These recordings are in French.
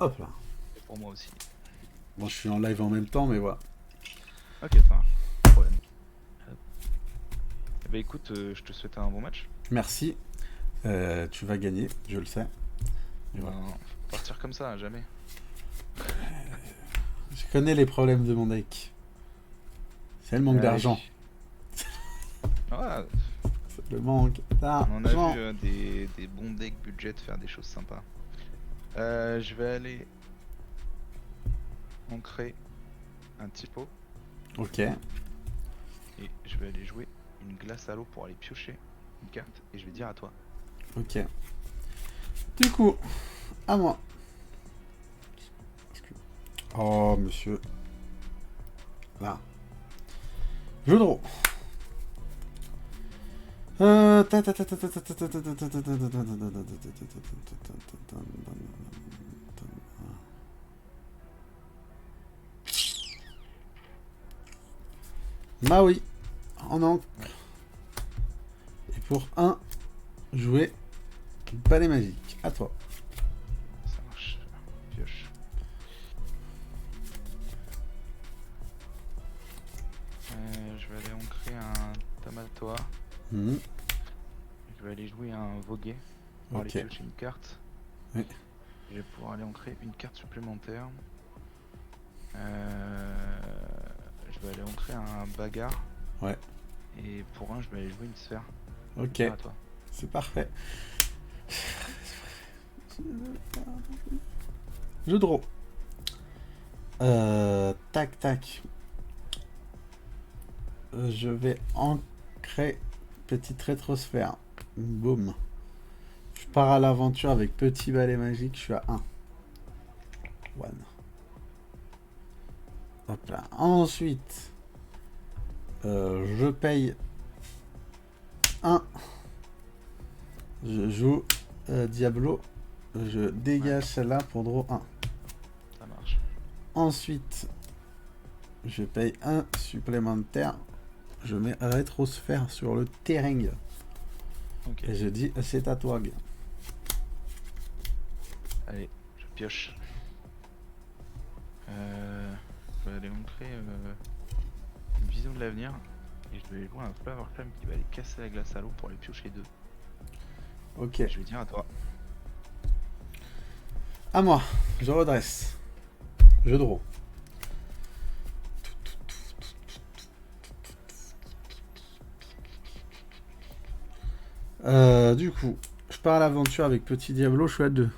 Hop là. Et pour moi aussi. Bon, je suis en live en même temps, mais voilà. Ok, ça marche. Pas de problème. Bah écoute, je te souhaite un bon match. Merci. Tu vas gagner, je le sais. Et voilà. Ben, faut partir comme ça, jamais. Je connais les problèmes de mon deck. C'est le manque Allez. d'argent. Ah, C'est le manque on en a vu d'argent. des bons decks budget faire des choses sympas. Je vais aller ancrer un typo Ok. et je vais aller jouer une glace à l'eau pour aller piocher une carte et je vais dire à toi. Ok. Du coup, à moi. Oh, monsieur. Là. Jeu de rôle. Maui. En encre. Et pour 1, jouer balai magique. À toi. Ça marche. Pioche. Je vais aller ancrer un Tamatoa. Mhm. Je vais aller jouer un Voguet pour aller Ok. piocher une carte. Oui. Je vais pouvoir aller ancrer une carte supplémentaire. Je vais aller ancrer un Bagarre. Ouais. Et pour un, je vais aller jouer une sphère. Ok. Dire à toi. C'est parfait. Jeu de rôle. Tac, tac. Je vais ancrer petite rétrosphère. Boum. Je pars à l'aventure avec petit balai magique. Je suis à 1. One. Hop là. Ensuite, je paye 1. Je joue Diablo. Je dégage celle-là pour draw 1. Ça marche. Ensuite, je paye 1 supplémentaire. Je mets rétrosphère sur le terrain. Ok. Et je dis, c'est à toi, gars. Allez, je pioche. Je vais aller ancrer une vision de l'avenir. Et je vais aller jouer un Flower Flame qui va aller casser la glace à l'eau pour aller piocher 2. Ok. Je vais dire à toi. À moi. Je redresse. Je draw. Du coup, je pars à l'aventure avec petit Diablo. Je suis à 2.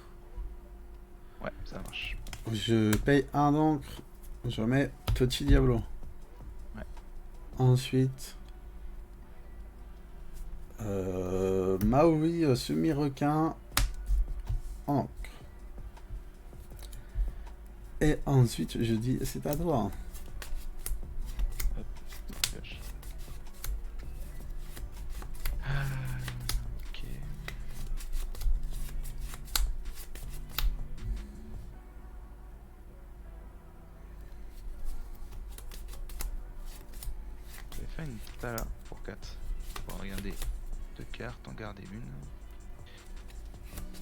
Ouais, ça marche. Je paye 1 d'encre. Je mets petit Diablo. Ouais. Ensuite, Maui semi-requin en encre. Et ensuite, je dis, c'est à toi. Hop, pioche. Ok. Je vais faire une Tala pour 4. On va regarder 2 cartes, en garder une.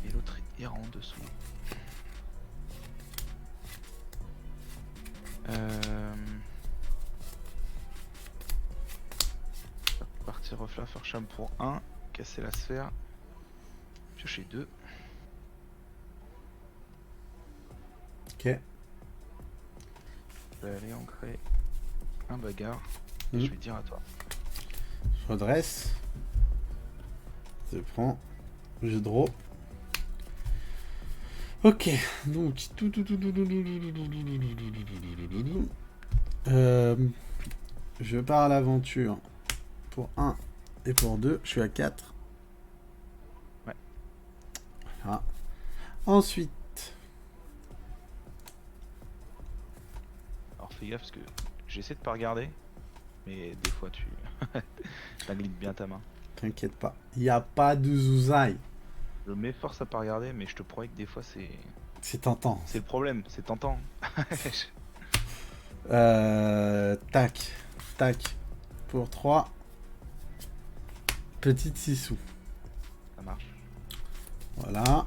Et l'autre ira en dessous. Partir reflet Farsham pour 1. Casser la sphère. Piocher 2. Ok. Je vais aller ancrer un Bagarre. Et je vais dire à toi. Je redresse. Je prends. Je draw. Ok. Donc. Je pars à l'aventure. Pour 1 et pour 2. Je suis à 4. Ouais. Voilà. Ensuite. Alors fais gaffe parce que j'essaie de pas regarder. Mais des fois tu t'agglides bien ta main. T'inquiète pas. Il n'y a pas de zouzaï. Je m'efforce à pas regarder mais je te promets que des fois c'est tentant. le problème, c'est tentant. Tac. Tac. Pour 3. Petite 6 sous. Ça marche. Voilà.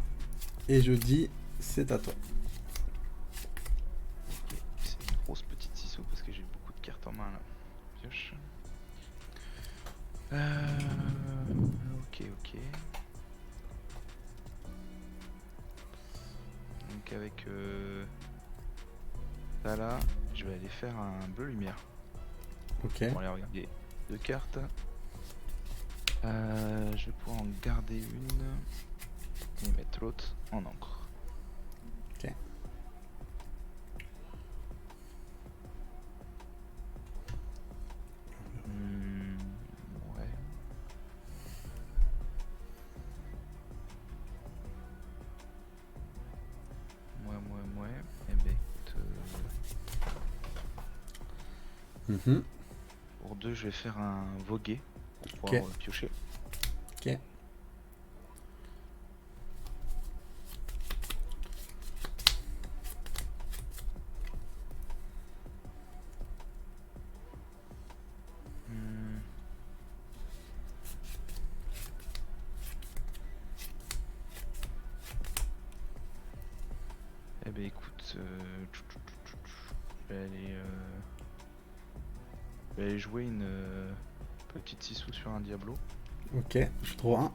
Et je dis, c'est à toi. cartes en main là. Pioche. Ok, ok. Donc avec ça là, je vais aller faire un bleu lumière. Ok. Pour aller regarder 2 cartes. Je vais pouvoir en garder une et mettre l'autre en encre. Ok. Ouais. Ouais. Eh ben écoute, Mhm. pour 2, je vais faire un voguer pour pouvoir piocher. Ok. Eh ben écoute, je vais aller jouer une petite 6 sous sur un Diablo. Ok, je trouve un.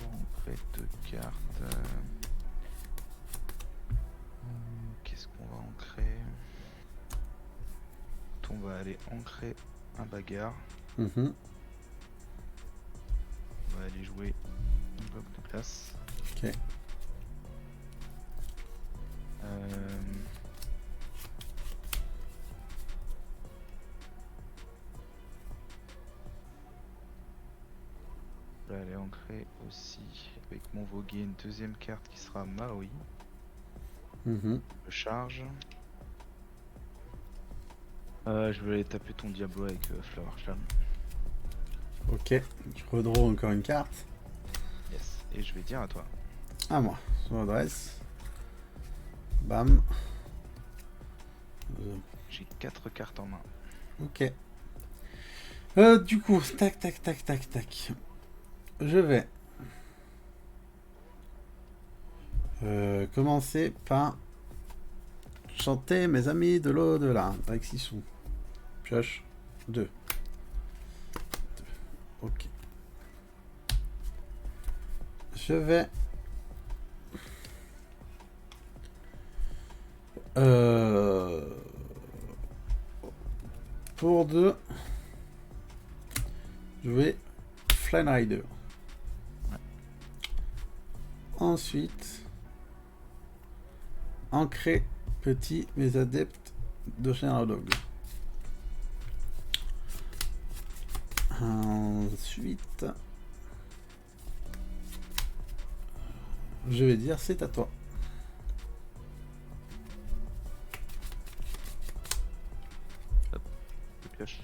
On crée 2 cartes. Qu'est-ce qu'on va ancrer? On va aller ancrer un bagarre. Mhm. On va aller jouer un bloc de glace. Ok. Je vais aller ancrer aussi avec mon voguer une deuxième carte qui sera Maui. Mhm. Je charge. Je vais aller taper ton Diablo avec Flower Charm. Ok. Je redraw encore une carte. Yes. Et je vais dire à toi. À moi. Je redresse. Bam. J'ai 4 cartes en main. Ok. Du coup, tac. Je vais commencer par chanter mes amis de l'au-delà avec 6 sous. Pioche 2. Ok. Je vais pour 2 jouer Flame Rider. Ouais. Ensuite, ancrer petit mes adeptes de Shenardog. Ensuite, je vais dire c'est à toi. Je pioche.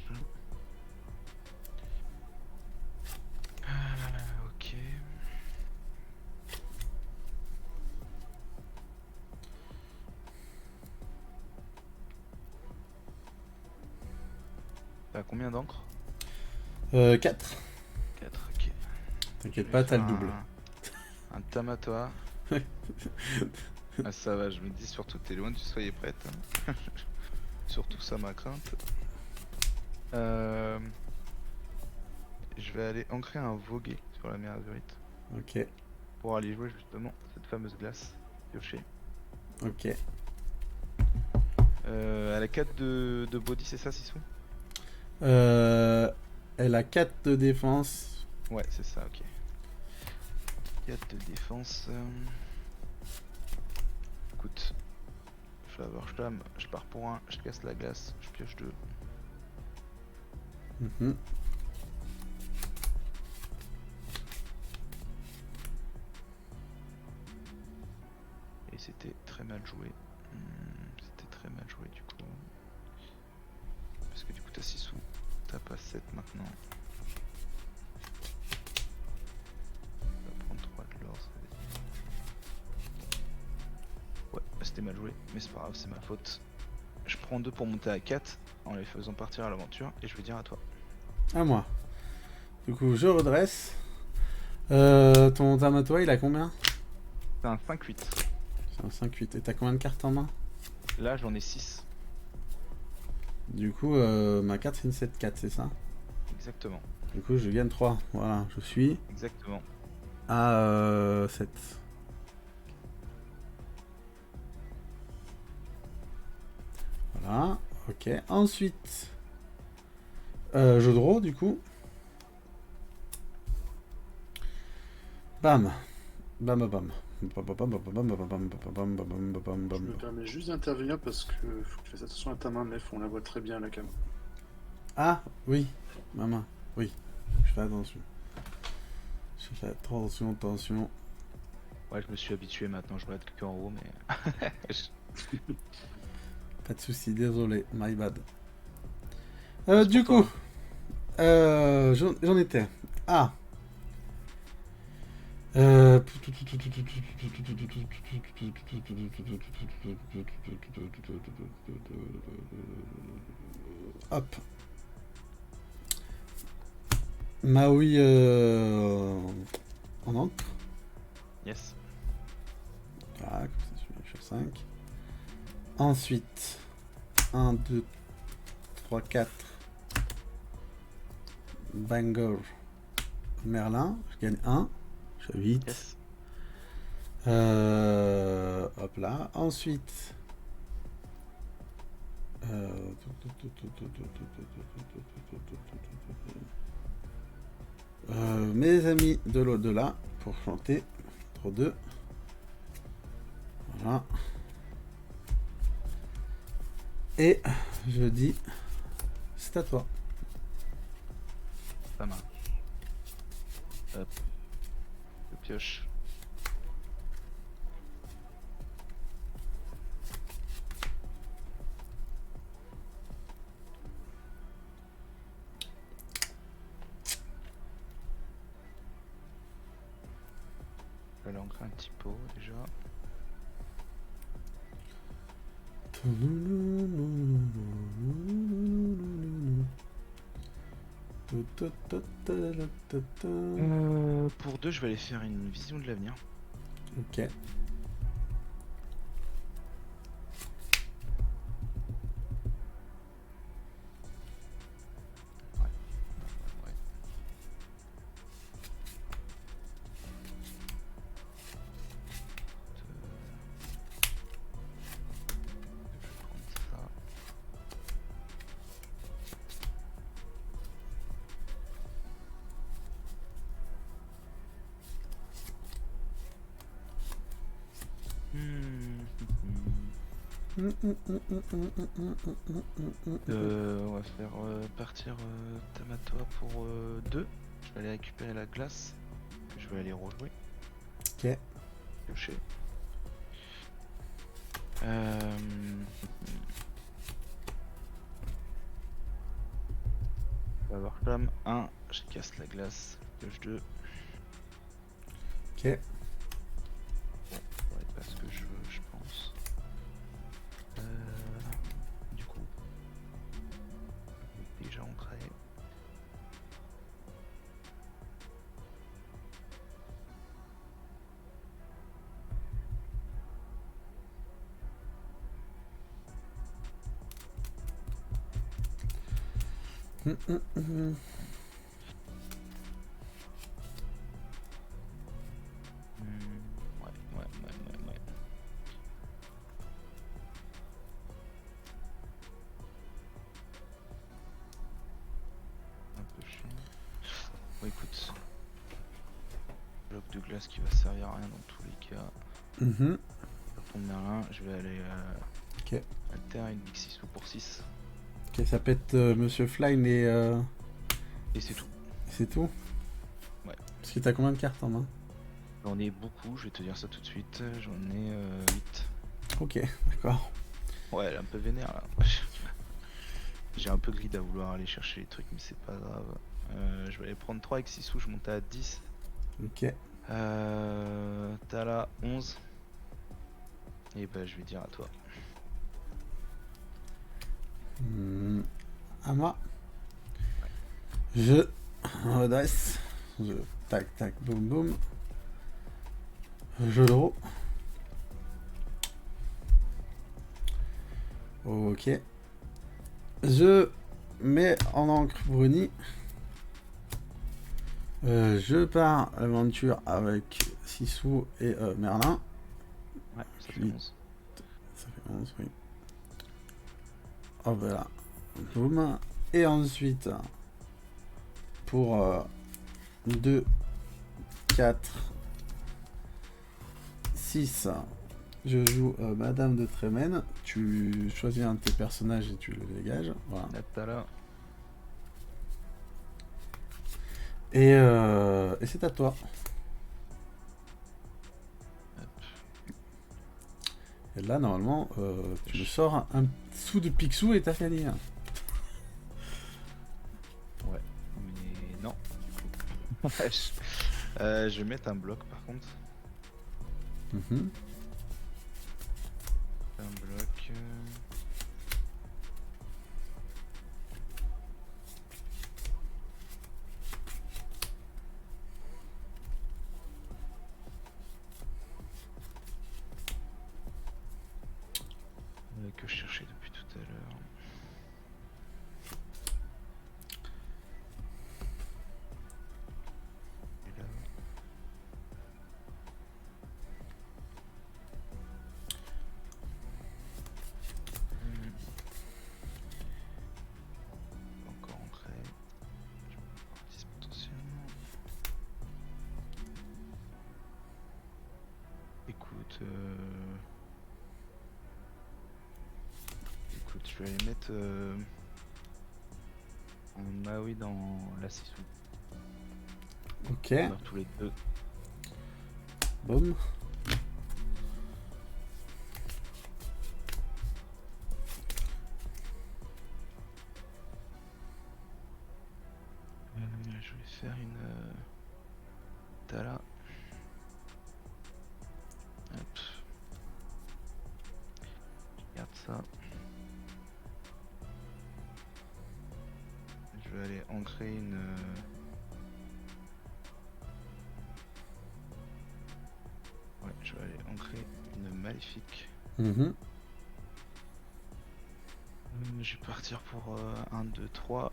Ok. T'as combien d'encre? 4. 4, ok. T'inquiète pas, t'as le double. Un Tamatoa. Ah ça va, je me dis surtout que t'es loin, tu soyez prête. Hein. Surtout ça ma crainte. Je vais aller ancrer un voguer sur la Mérazurite. Ok. Pour aller jouer justement cette fameuse glace piochée. Ok. Elle a 4 de body, c'est ça, Sissou? Elle a 4 de défense. Ouais, c'est ça, ok. 4 de défense. Écoute, Flower Flamme, je pars pour 1, je casse la glace, je pioche 2. Mhm. Et c'était très mal joué. C'était très mal joué du coup. Parce que du coup t'as 6 sous, t'as pas 7 maintenant. On va prendre 3 de l'or, ça va être... Ouais, c'était mal joué, mais c'est pas grave, c'est ma faute. Je prends 2 pour monter à 4 en les faisant partir à l'aventure et je vais dire à toi. À moi. Du coup, je redresse. Ton Tamatoa, il a combien? C'est un 5-8. C'est un 5-8. Et t'as combien de cartes en main? Là j'en ai 6. Du coup, ma carte c'est une 7-4, c'est ça? Exactement. Du coup, je gagne 3. Voilà, je suis Exactement. à 7. Voilà, ok. Ensuite, je draw du coup. Bam. Bam bam bam. Bam, bam, bam, bam, bam, bam, bam, bam, bam, bam, bam, Je bam. me permets juste d'intervenir parce que faut que tu fasses attention à ta main, Nef, on la voit très bien à la cam. Ah, oui, maman, oui. Je fais attention. Je fais attention. Ouais, je me suis habitué maintenant, je regarde que en haut, mais. Pas de soucis, désolé, my bad. C'est Du pour coup, toi, j'en étais. Ah. Hop. Maui en encre. Yes. Voilà, comme ça je suis à 5. Ensuite, 1, 2, 3, 4. Banger. Merlin, je gagne 1. Je suis à 8. Yes. Hop là. Ensuite. Mes amis de l'au-delà pour chanter. Trop 2. Voilà. Et je dis, c'est à toi. Ça marche. Hop. Je pioche. Je vais aller ancrer un petit pot déjà. Pour 2, je vais aller faire une vision de l'avenir. Ok. Ouais. Je vais prendre ça. On va faire partir Tamatoa pour 2. Je vais aller récupérer la glace. Je vais aller rejouer. Ok. Piocher. On va avoir comme 1. Je casse la glace. Pioche 2. Ok. Bon, ça va être pas ce que je veux, je pense. Du coup, déjà ancré. Ouais. Un peu chiant. Bon, écoute. Bloc de glace qui va servir à rien dans tous les cas. Sur ton Merlin, je vais aller Ok. alter une Big 6 ou pour 6. Ok, ça pète Monsieur Flyne et c'est tout. c'est tout. Ouais. Parce que t'as combien de cartes en main? J'en ai beaucoup, je vais te dire ça tout de suite. J'en ai 8. Ok, d'accord. Ouais, elle est un peu vénère là. J'ai un peu grid à vouloir aller chercher les trucs, mais c'est pas grave. Je vais aller prendre 3 avec 6 sous, je monte à 10. Ok. T'as là 11. Et bah je vais dire à toi. À moi. Je redresse. Je tac tac boum boum. Je draw. Ok. Je mets en encre Bruni. Je pars à l'aventure avec Sissou et Merlin. Ouais, ça fait Puis- 11. Ça fait 11, oui. Oh voilà. Boum. Et ensuite, pour 2, 4, 6, je joue Madame de Trémène. Tu choisis un de tes personnages et tu le dégages. Voilà. Natala. Et c'est à toi. Hop. Et là, normalement, tu me sors un sou de Picsou et t'as fini. Ouais, mais non. Je vais mettre un bloc par contre. Mhm. Un bloc. Que je cherchais depuis tout à l'heure. Et là. Encore ancré. Je vais avoir 10 potentiellement. Écoute, je vais aller mettre un Maui dans la Sissou. Ok. On meurt tous les deux. Boum. Je vais faire une Tala. Hop. Je garde ça. Je vais aller ancrer une. Ouais, je vais aller ancrer une maléfique. Mhm. Je vais partir pour 1, 2, 3.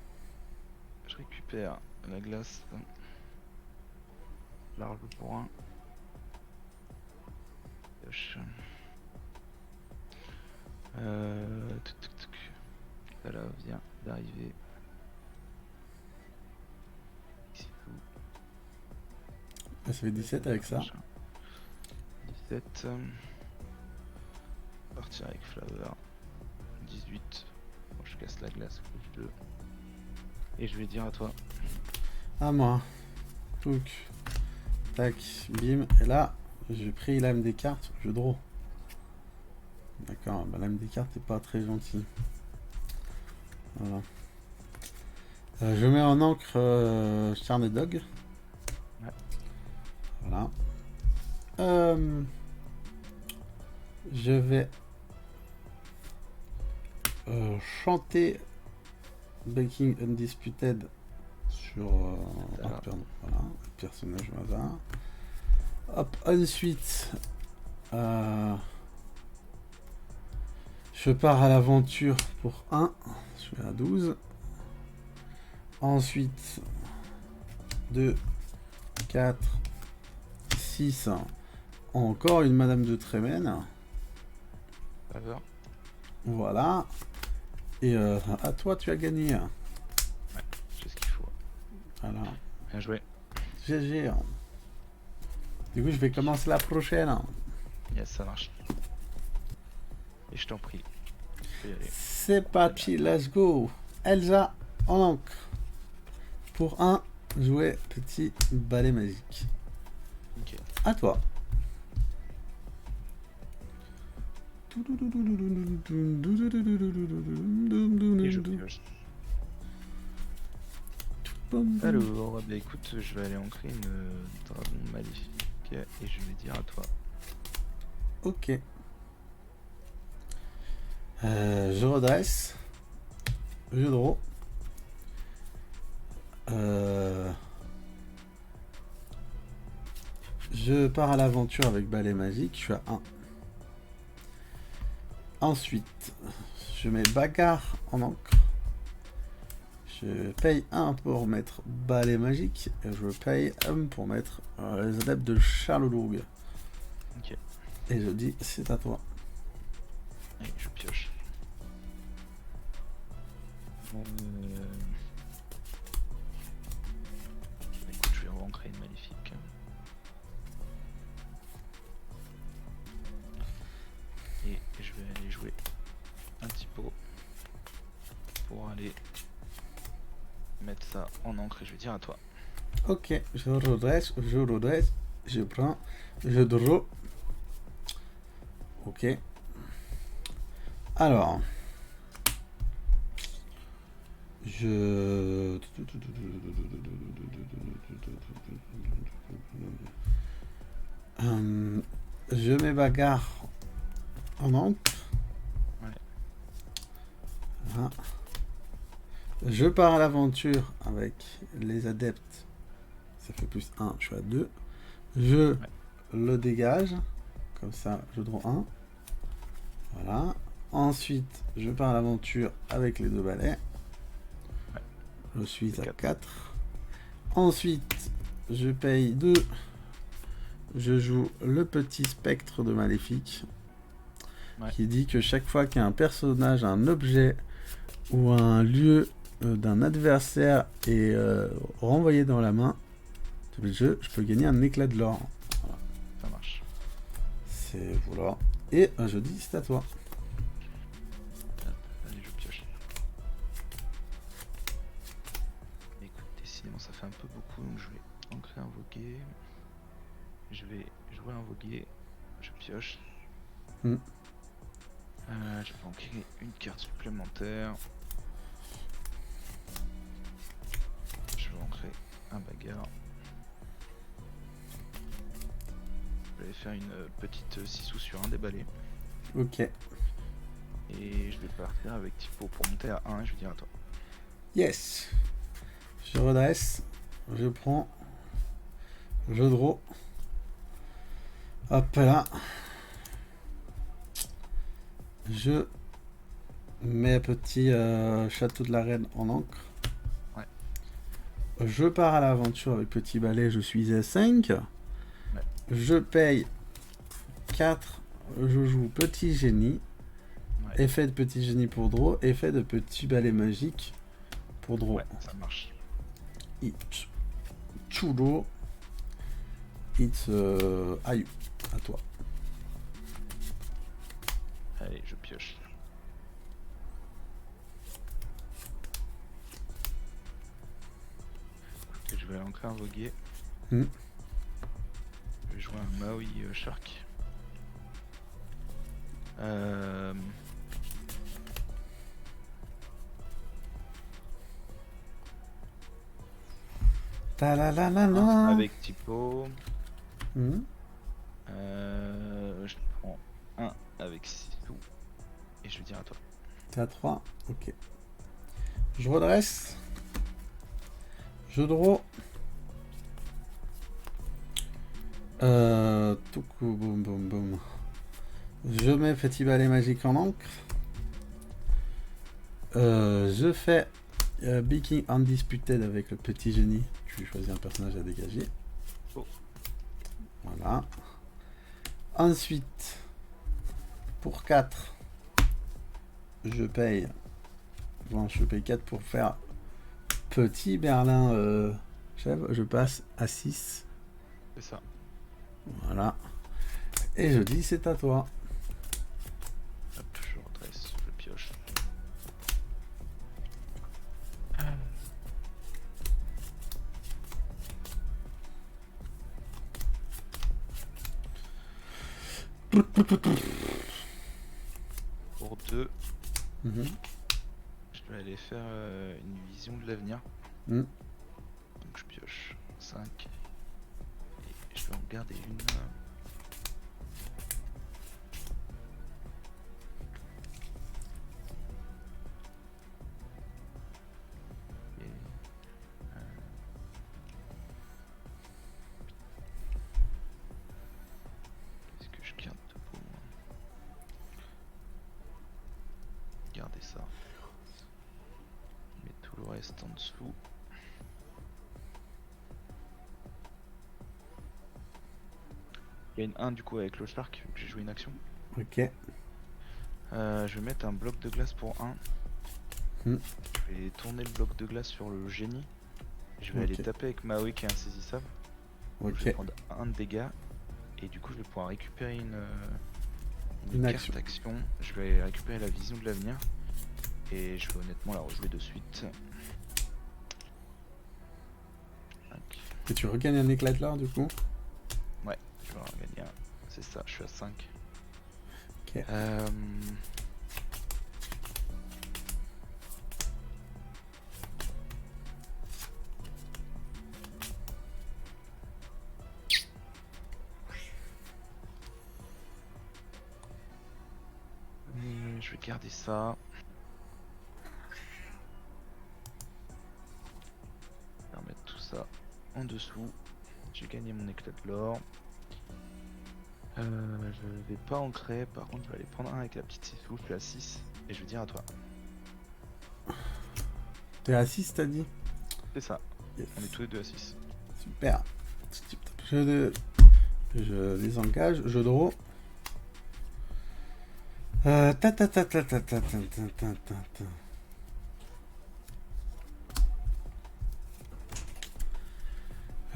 Je récupère la glace. Je la rejoue pour 1. Pioche. Ça là vient d'arriver. Ici tout. Ça fait 17 avec ça. 17. Partir avec Flower. 18. Bon, je casse la glace. Couche 2. Et je vais dire à toi. À moi. Touk. Tac. Bim. Et là, j'ai pris l'âme des cartes. Je draw. D'accord. Bah, l'âme des cartes est pas très gentil. Voilà. Je mets en encre Charney Dog. Ouais. Voilà. Je vais chanter Baking Undisputed sur Voilà. oh, pardon, voilà, personnage au hasard. Hop, ensuite je pars à l'aventure pour 1, je suis à 12. Ensuite 2, 4, 6, encore une Madame de Trémène. Flower. Voilà. Et à toi, tu as gagné. J'ai ce qu'il faut. Voilà. Bien joué. GG. Du coup, je vais commencer la prochaine. Yes, ça marche. Et je t'en prie. Tu peux y aller. C'est parti, let's go. Elsa en encre. Pour 1, jouer petit balai magique. Ok. À toi. Et je pioche. Alors, bah écoute, je vais aller ancrer une dragon maléfique et je vais dire à toi. Ok. Je redresse. Je draw. Je pars à l'aventure avec balai magique. Je suis à 1. Ensuite, je mets bagarre en encre. Je paye 1 pour mettre balai magique. Et je paye 1 pour mettre les adeptes de Charlolourg. Ok. Et je dis, c'est à toi. Allez, je pioche. Écoute, je vais re-ancrer une maléfique. Et je vais aller jouer un petit pot pour aller mettre ça en encre et je vais dire à toi. Ok, je redresse, je prends, je draw. Ok. Alors. Je mets bagarre en encre. Ouais. Voilà. Je pars à l'aventure avec les adeptes. Ça fait plus 1, je suis à 2. Je le dégage. Comme ça, je draw 1. Voilà. Ensuite, je pars à l'aventure avec les 2 balais. Ouais. Je suis C'est à 4. 4. Ensuite, je paye 2. Je joue le petit spectre de Maléfique. Ouais. Qui dit que chaque fois qu'un personnage, un objet ou un lieu d'un adversaire est renvoyé dans la main du jeu, je peux gagner un éclat de l'or. Voilà. Ça marche. C'est voilà. Et je dis c'est à toi. Allez, je pioche. Écoute, décidément ça fait un peu beaucoup, donc je vais ancrer un voguer. Je vais jouer un voguer. Je pioche. Mm. Je peux ancrer une carte supplémentaire. Je vais ancrer un bagarre. Je vais faire une petite 6 sous sur un des balais. Ok. Et je vais partir avec Typo pour monter à 1 et je vais dire à toi. Yes. Je redresse. Je prends. Je draw. Hop là. Je mets petit château de la reine en encre. Ouais. Je pars à l'aventure avec petit balai, je suis à 5. Ouais. Je paye 4. Je joue petit génie. Ouais. Effet de petit génie pour draw. Effet de petit balai magique pour draw. Ouais, ça marche. It's chudo. It's Ayu. À toi. Allez, je pioche. Et je vais ancrer un voguer. Mm. Je vais jouer un Maui Shark. Ta la la la la. Avec Typo. Mm. Je prends un avec 6 sous. Et je vais dire à toi. T'es à 3. Ok. Je redresse. Je draw. Tout coup, boum boum boum. Je mets petit balai magique en encre. Je fais Being Undisputed avec le petit génie. Je vais choisir un personnage à dégager. Oh. Voilà. Ensuite, pour 4, je paye. Bon, je paye 4 pour faire petit Berlin chèvre. Je passe à 6. C'est ça. Voilà. Et je dis c'est à toi. Hop, je redresse, je pioche. Pour 2, Mhm. je vais aller faire une vision de l'avenir. Mm. Donc je pioche 5. Et je vais en garder une. Qu'est-ce que je garde de beau, moi? Gardez ça. Mets tout le reste en dessous. Il y a une 1 du coup avec le shark, vu que j'ai joué une action. Ok. Je vais mettre un bloc de glace pour 1. Hmm. Je vais tourner le bloc de glace sur le génie. Je vais aller Ok. taper avec Maui qui est insaisissable. Donc je vais Ok. prendre 1 de dégâts. Et du coup je vais pouvoir récupérer Une carte action. Je vais récupérer la vision de l'avenir. Et je vais honnêtement la rejouer de suite. Tac. Et tu regagnes un éclat de l'or du coup. Ouais, je vais en gagner un. C'est ça, je suis à 5. Ok. Je vais garder ça. Je vais remettre tout ça en dessous. J'ai gagné mon éclat de l'or. Je vais pas ancrer, par contre je vais aller prendre un avec la petite sissou, je suis à 6 et je vais dire à toi. T'es à 6 t'as dit. C'est ça, Yes. on est tous les deux à 6. Super. Je désengage, je draw. Ta ta ta ta ta ta ta ta ta ta ta.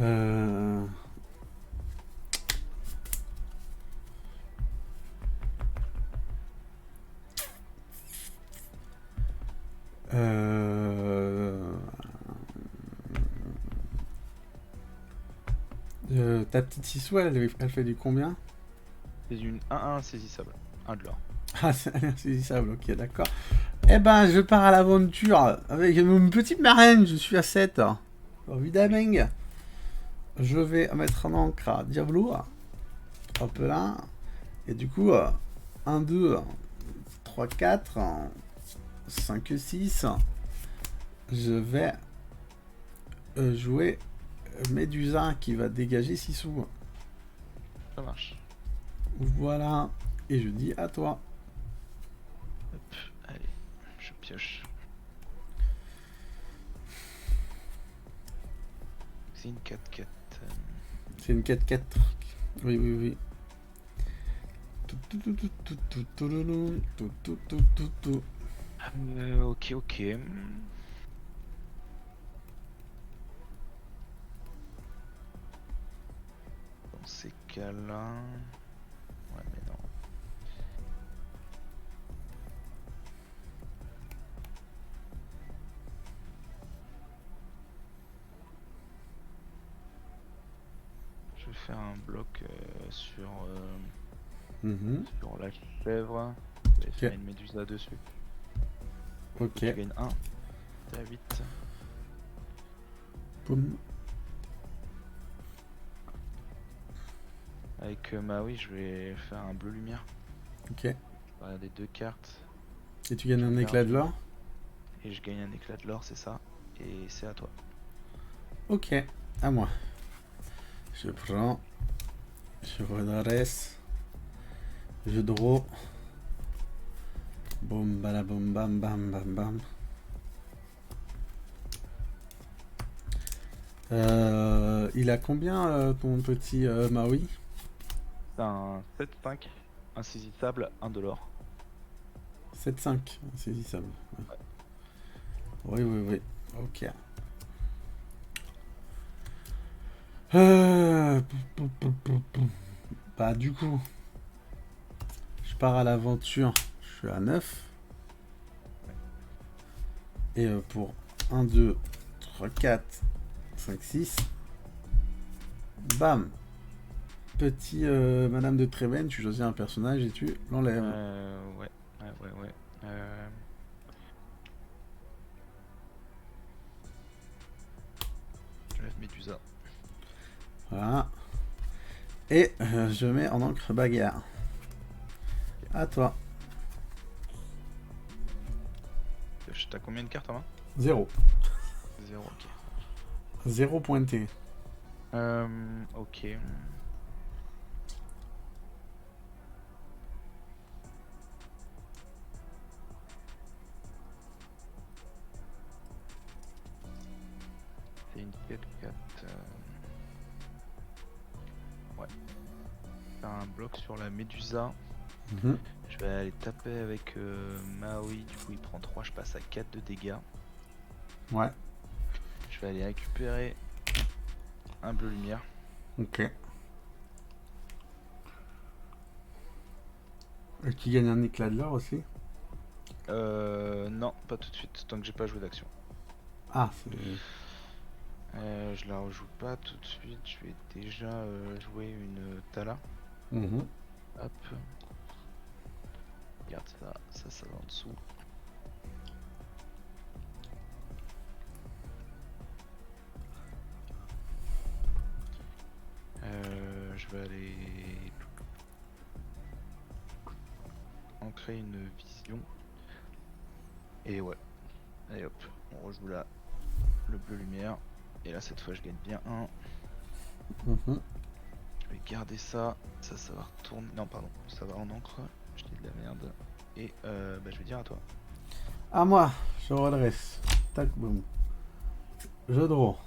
Euh... Ta petite Sissou, elle fait du combien? C'est une 1-1 insaisissable, 1 de l'or. Ah, c'est insaisissable, ok, d'accord. Eh ben, je pars à l'aventure avec une petite marraine, je suis à 7. Évidemment. Je vais mettre en encre à Diablo. Hop là. Et du coup, 1, 2, 3, 4, 5, 6. Je vais jouer Médusa qui va dégager 6 sous. Ça marche. Voilà. Et je dis à toi. Hop, allez, je pioche. C'est une 4-4. C'est une 4-4. Oui, oui, oui. Ok, ok. Dans ces cas-là... Ouais, mais non. Je vais faire un bloc sur la chèvre. Je vais faire une médusa dessus. Ok. Tu gagnes 1. T'es à 8. Boum. Avec Maui, je vais faire un bleu lumière. Ok. Je vais regarder 2 cartes. Et tu gagnes un éclat de l'or. Et je gagne un éclat de l'or, c'est ça. Et c'est à toi. Ok, à moi. Je prends. Je redresse. Je draw. Boum, bala, boum, bam, bam, bam, bam. Il a combien ton petit Maui? C'est un 7-5 insaisissable, 1 de l'or. 7-5, saisissable. Ouais. Oui, oui, oui. Ok. Bah, du coup, je pars à l'aventure. Je suis à 9. Et pour 1, 2, 3, 4, 5, 6. Bam. Petit Madame de Tréven, tu choisis un personnage et tu l'enlèves. Ouais. Je lève Médusa. Voilà. Et je mets en encre bagarre. À toi. T'as combien de cartes en main? 0. 0, ok. 0 pointé. Ok. 4, 4. Ouais. Faire un bloc sur la Médusa. Mhm. Je vais aller taper avec Maui, du coup il prend 3, je passe à 4 de dégâts. Ouais, Je vais aller récupérer un bleu lumière. ok. Et qui gagne un éclat de l'or aussi? Non, pas tout de suite, tant que j'ai pas joué d'action. Ah, c'est... Je la rejoue pas tout de suite, je vais déjà jouer une Tala. Mhm. Hop. Regarde ça va en dessous. Je vais aller ancrer une vision. Et ouais. Allez hop, on rejoue là le bleu lumière. Et là cette fois je gagne bien 1. Mhm. Je vais garder ça. Ça va retourner. Non pardon, ça va en encre. Je dis de la merde. Et je vais dire à toi. À moi, je redresse. Tac, boum. Je draw.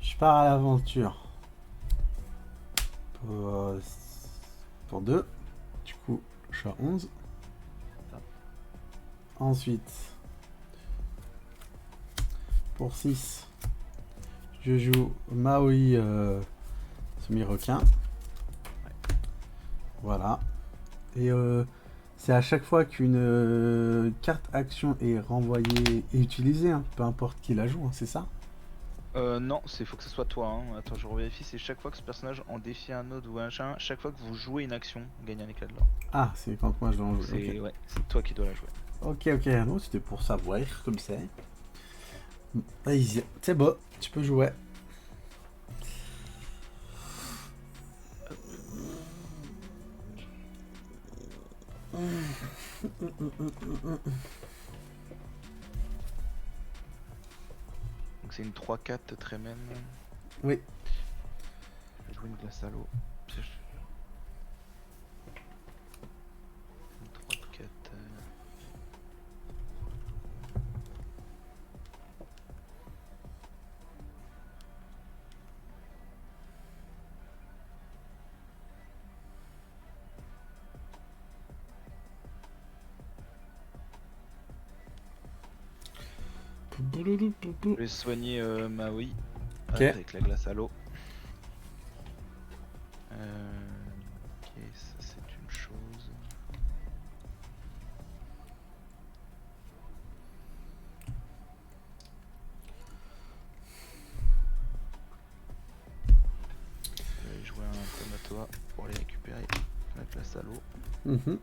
Je pars à l'aventure. Pour 2. Du coup, je suis à 11. Ensuite, pour 6, je joue Maui semi-requin. Voilà. Et c'est à chaque fois qu'une carte action est renvoyée et utilisée, hein, peu importe qui la joue, hein, c'est ça? Non, faut que ce soit toi. Hein. Attends, je revérifie. C'est chaque fois que ce personnage en défie un autre ou un machin, chaque fois que vous jouez une action, vous gagnez un éclat de l'or. Ah, c'est quand moi je dois en jouer. C'est Ok, ouais, c'est toi qui dois la jouer. ok. Non, c'était pour savoir comme ça. Vas-y, c'est bon, tu peux jouer. Donc c'est une 3-4 Tremen. Oui. Je vais jouer une glace à l'eau. Une 3-4. Je vais soigner Maui avec la glace à l'eau. Ok, ça c'est une chose. Je vais aller jouer un Tamatoa pour aller récupérer la glace à l'eau. Mhm.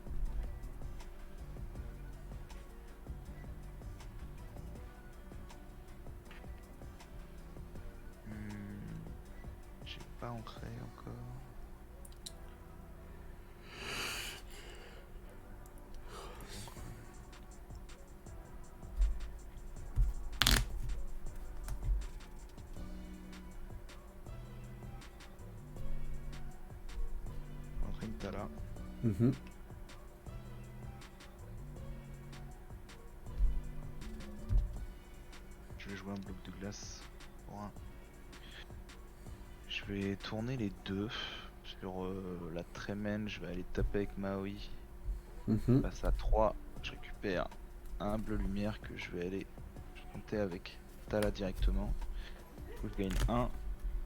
J'ai pas ancré encore. Ancrer une Tala. Mhm. Je vais jouer un bloc de glace pour un. Je vais tourner les deux. Sur la Tremen, je vais aller taper avec Maui. Je Mhm. passe à 3. Je récupère un bleu lumière que je vais aller monter avec Tala directement. Du coup, je gagne 1.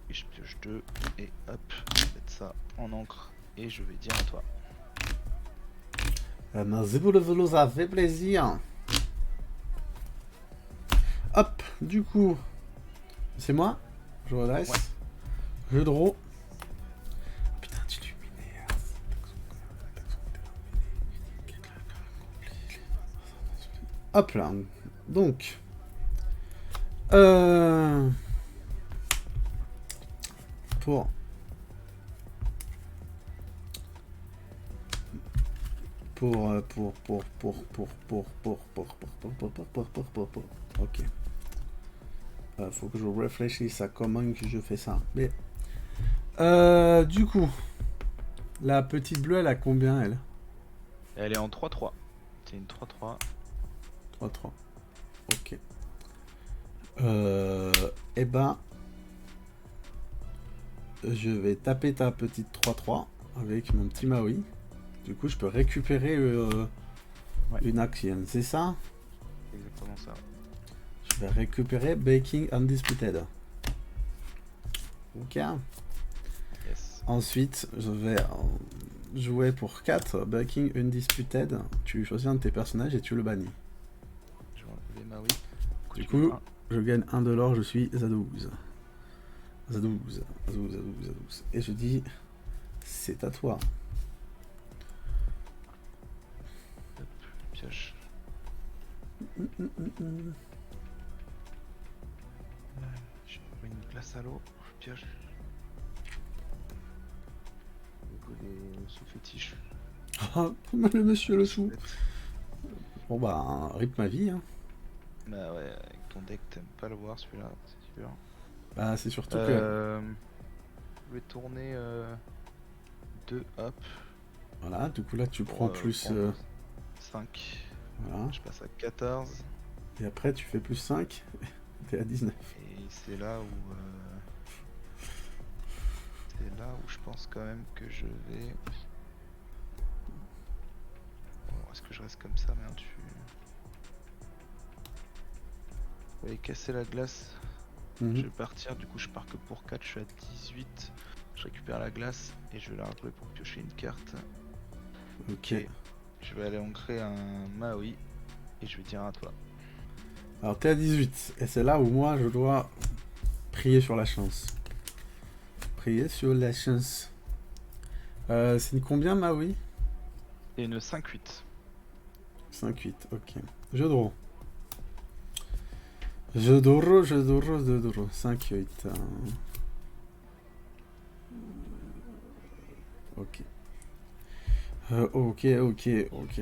Et je pioche 2. Et hop, je vais mettre ça en encre. Et je vais dire à toi. Merci pour le vélo, ça fait plaisir. Hop, du coup, c'est moi. Je redresse. Ouais. Je draw. Putain, d'illuminé. Hop là. Donc. Pour. Ok. Faut que je réfléchisse à comment que je fais ça. Mais. Du coup. La petite bleue, elle a combien, elle? Elle est en 3-3. C'est une 3-3. 3-3. Ok. Eh ben, je vais taper ta petite 3-3 avec mon petit Maui. Du coup, je peux récupérer une action, c'est ça? C'est exactement ça. Je vais récupérer Baking Undisputed. Ok. Yes. Ensuite, je vais jouer pour 4 Baking Undisputed. Tu choisis un de tes personnages et tu le bannis. Je vais enlever Maui. Du coup, je gagne 1 de l'or, je suis Zadouz. Zadouz. Et je dis, c'est à toi. Hop, pioche. Je mets une glace à l'eau. Pioche. Les sous-fétiches. Ah, le monsieur le sou. Bon bah, rip ma vie. Hein. Bah ouais, avec ton deck, t'aimes pas le voir celui-là, c'est sûr. Bah, c'est surtout que. Je vais tourner 2 hop. Voilà, du coup là, tu prends plus. 5. Voilà. Je passe à 14. Et après, tu fais plus 5. T'es à 19. Et c'est là où. C'est là où je pense quand même que je vais. Bon, est-ce que je reste comme ça, merde, je vais casser la glace. Je vais partir, du coup je pars que pour 4, je suis à 18. Je récupère la glace et je vais la rejouer pour piocher une carte. Ok. Je vais aller ancrer un Maui et je vais dire à toi. Alors t'es à 18. Et c'est là où moi je dois prier sur la chance. Prier sur la chance. C'est une combien Maui? Et une 5-8. 5-8, ok. Je draw. Je draw. 5-8. Ok. Ok.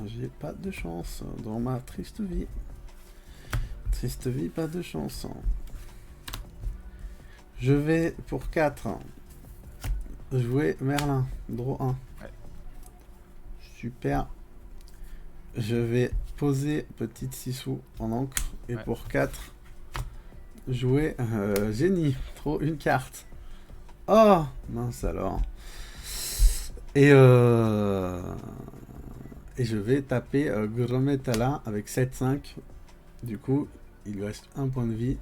J'ai pas de chance dans ma triste vie. Triste vie, pas de chance. Je vais pour 4 jouer Merlin, draw 1. Ouais. Super. Je vais poser petite 6 sous en encre. Et pour 4, jouer génie, trop une carte. Oh, mince alors. Et je vais taper Grometala avec 7-5. Du coup, il lui reste un point de vie.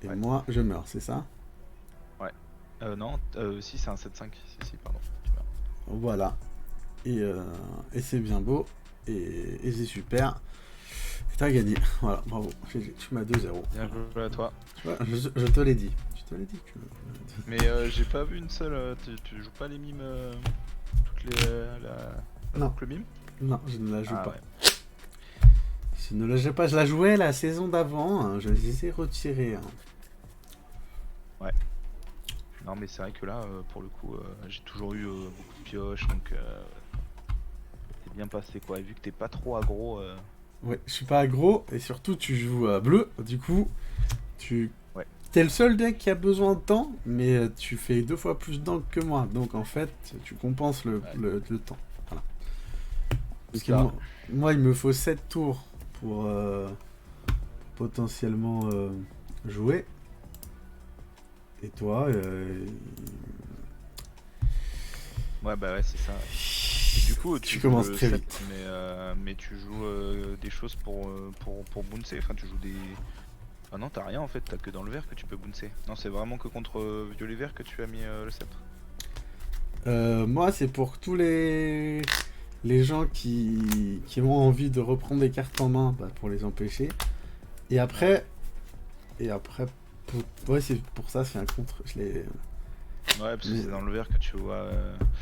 Et moi, je meurs, c'est ça? Ouais. Non, si c'est un 7-5. Si, pardon. Voilà. Et c'est bien beau. Et c'est super. Et t'as gagné. Voilà, bravo. Tu m'as 2-0. Bien joué à toi. Tu vois, je te l'ai dit. Je te l'ai dit que... Mais j'ai pas vu une seule. Tu joues pas les mimes toutes les. Non. Le mime? Non, je ne la joue pas. Ouais. Je ne la joue pas. Je la jouais la saison d'avant. Hein. Je les ai retirés. Hein. Ouais. Non, mais c'est vrai que là, pour le coup, j'ai toujours eu beaucoup de pioches, donc c'est bien passé quoi. Et vu que t'es pas trop aggro. Ouais, je suis pas aggro. Et surtout, tu joues bleu. Du coup, t'es le seul deck qui a besoin de temps, mais tu fais 2 fois plus d'encre que moi. Donc en fait, tu compenses le temps. Voilà. Parce que moi, il me faut 7 tours pour potentiellement jouer. Et toi, Ouais, bah ouais, c'est ça. Ouais. Et du coup, tu commences très 7, vite. Mais tu joues des choses pour bouncer. Enfin, tu joues des. Ah non, t'as rien en fait, t'as que dans le vert que tu peux bouncer. Non, c'est vraiment que contre violet vert que tu as mis le sceptre. Moi, c'est pour tous les gens qui ont envie de reprendre des cartes en main, bah, pour les empêcher. Et après, ouais, c'est pour ça, c'est un contre. Ouais, parce que c'est dans le vert que tu vois.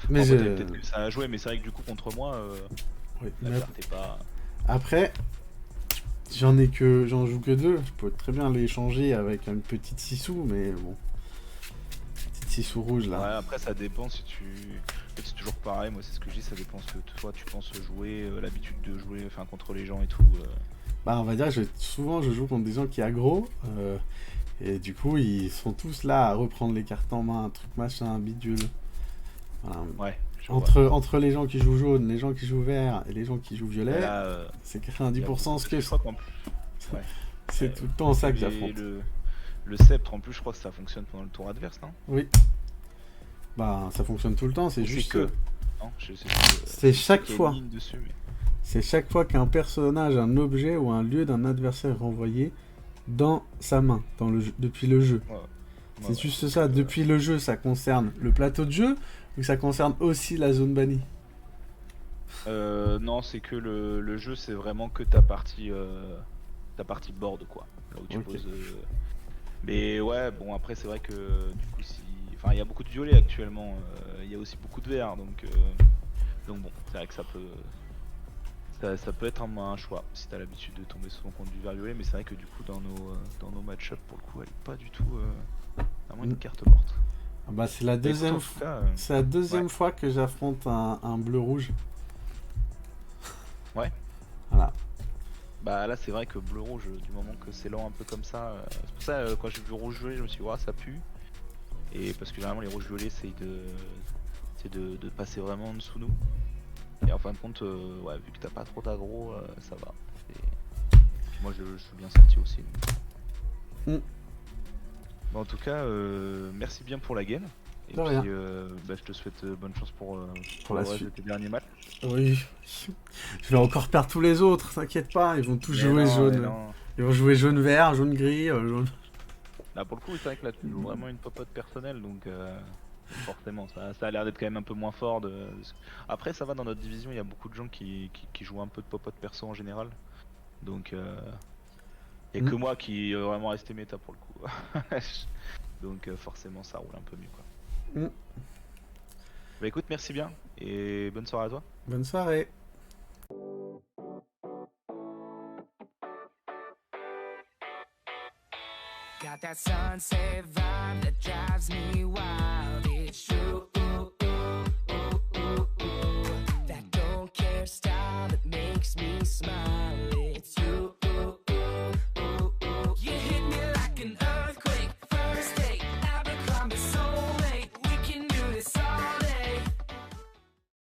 Mais peut-être que ça a joué, mais c'est vrai que du coup, contre moi, oui, la carte est pas. Après, j'en joue que 2. Je peux très bien les changer avec une petite 6 sous, mais bon. Petite 6 sous rouge là. Ouais, après, ça dépend si tu. C'est toujours pareil, moi, c'est ce que je dis, ça dépend ce que toi tu penses jouer, l'habitude de jouer contre les gens et tout. Bah, on va dire que souvent, je joue contre des gens qui aggro. Et du coup, ils sont tous là à reprendre les cartes en main, un truc machin, un bidule. Voilà. Ouais, tu vois. Entre les gens qui jouent jaune, les gens qui jouent vert et les gens qui jouent violet, Là, c'est il y a 90% ce que je crois qu'en plus, ouais. c'est tout le temps ça que Et j'affronte. le sceptre, en plus, je crois que ça fonctionne pendant le tour adverse, non? Oui. Bah, ça fonctionne tout le temps, c'est Ou juste que. Non, je sais c'est chaque qu'il y a fois. une ligne dessus, mais. C'est chaque fois qu'un personnage, un objet ou un lieu d'un adversaire est renvoyé dans sa main, depuis le jeu. Ouais. C'est Ouais, juste ça, depuis le jeu, ça concerne le plateau de jeu ou ça concerne aussi la zone bannie? Non, c'est que le jeu, c'est vraiment que ta partie board, quoi. Là où tu Ok. poses. Mais ouais, bon, après, c'est vrai que du coup, si. Enfin, il y a beaucoup de violet actuellement. Il y a aussi beaucoup de vert, donc bon, c'est vrai que ça peut. Ça peut être un choix si t'as l'habitude de tomber souvent contre du vert violet, mais c'est vrai que du coup, dans nos match-up, pour le coup, elle est pas du tout. Vraiment une carte morte. Ah bah, c'est la Bah, écoute, deuxième, en tout cas, c'est la deuxième ouais. fois que j'affronte un bleu-rouge. Ouais. Voilà. Bah là, c'est vrai que bleu-rouge, du moment que c'est lent un peu comme ça. C'est pour ça, quand j'ai vu rouge-violet, je me suis dit, ouais, ça pue. Et parce que généralement, les rouges-violets, c'est de passer vraiment en dessous nous. Et en fin de compte, ouais, vu que t'as pas trop d'aggro, ça va. Puis moi, je suis bien sorti aussi. Mm. Bon, en tout cas, merci bien pour la game. Et De puis, rien. bah, je te souhaite bonne chance pour Pour le la reste suite. de tes derniers matchs. Oui. Je vais encore perdre tous les autres, t'inquiète pas, ils vont tous Mais jouer non, mais jaune. non. Ils vont jouer jaune-vert, jaune-gris, jaune. Là, pour le coup, c'est vrai que là, tu joues vraiment une popote personnelle, donc forcément, ça a l'air d'être quand même un peu moins fort. Après, ça va, dans notre division, il y a beaucoup de gens qui jouent un peu de popote perso en général. Donc, il n'y a que moi qui est vraiment resté méta pour le coup. Donc, forcément, ça roule un peu mieux, quoi. Mm. Bah écoute, merci bien, et bonne soirée à toi. Bonne soirée. Got that sunset vibe that drives me wild.